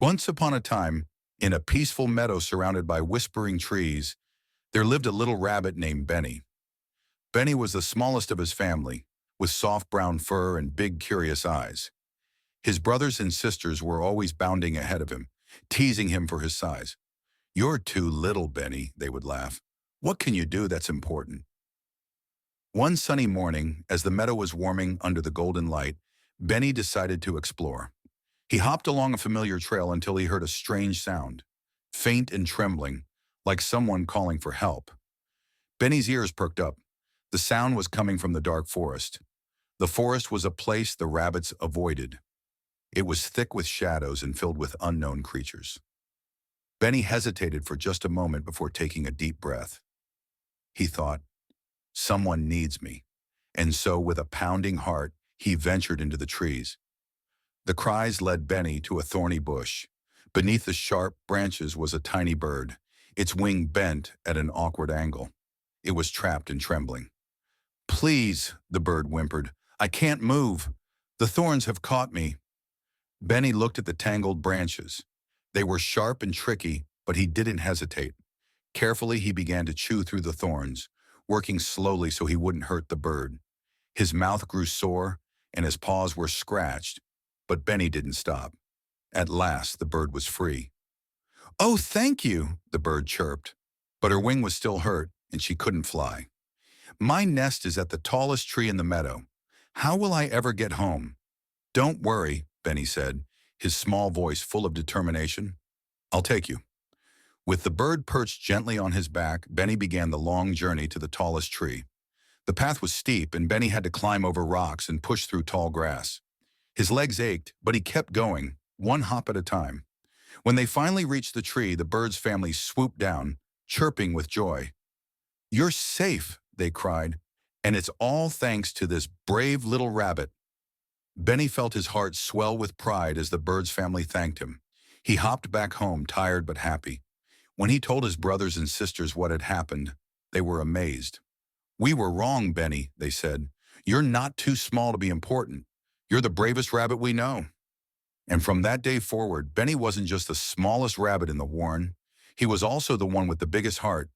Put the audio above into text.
Once upon a time, in a peaceful meadow surrounded by whispering trees, there lived a little rabbit named Benny. Benny was the smallest of his family, with soft brown fur and big curious eyes. His brothers and sisters were always bounding ahead of him, teasing him for his size. "You're too little, Benny," they would laugh. "What can you do that's important?" One sunny morning, as the meadow was warming under the golden light, Benny decided to explore. He hopped along a familiar trail until he heard a strange sound, faint and trembling, like someone calling for help. Benny's ears perked up. The sound was coming from the dark forest. The forest was a place the rabbits avoided. It was thick with shadows and filled with unknown creatures. Benny hesitated for just a moment before taking a deep breath. He thought, "Someone needs me." And so, with a pounding heart, he ventured into the trees. The cries led Benny to a thorny bush. Beneath the sharp branches was a tiny bird, its wing bent at an awkward angle. It was trapped and trembling. "Please," the bird whimpered, "I can't move. The thorns have caught me." Benny looked at the tangled branches. They were sharp and tricky, but he didn't hesitate. Carefully, he began to chew through the thorns, working slowly so he wouldn't hurt the bird. His mouth grew sore, and his paws were scratched, but Benny didn't stop. At last, the bird was free. "Oh, thank you," the bird chirped. But her wing was still hurt, and she couldn't fly. "My nest is at the tallest tree in the meadow. How will I ever get home?" "Don't worry," Benny said, his small voice full of determination. "I'll take you." With the bird perched gently on his back, Benny began the long journey to the tallest tree. The path was steep, and Benny had to climb over rocks and push through tall grass. His legs ached, but he kept going, one hop at a time. When they finally reached the tree, the bird's family swooped down, chirping with joy. "You're safe," they cried, "and it's all thanks to this brave little rabbit." Benny felt his heart swell with pride as the bird's family thanked him. He hopped back home, tired but happy. When he told his brothers and sisters what had happened, they were amazed. "We were wrong, Benny," they said. "You're not too small to be important. You're the bravest rabbit we know." And from that day forward, Benny wasn't just the smallest rabbit in the warren. He was also the one with the biggest heart,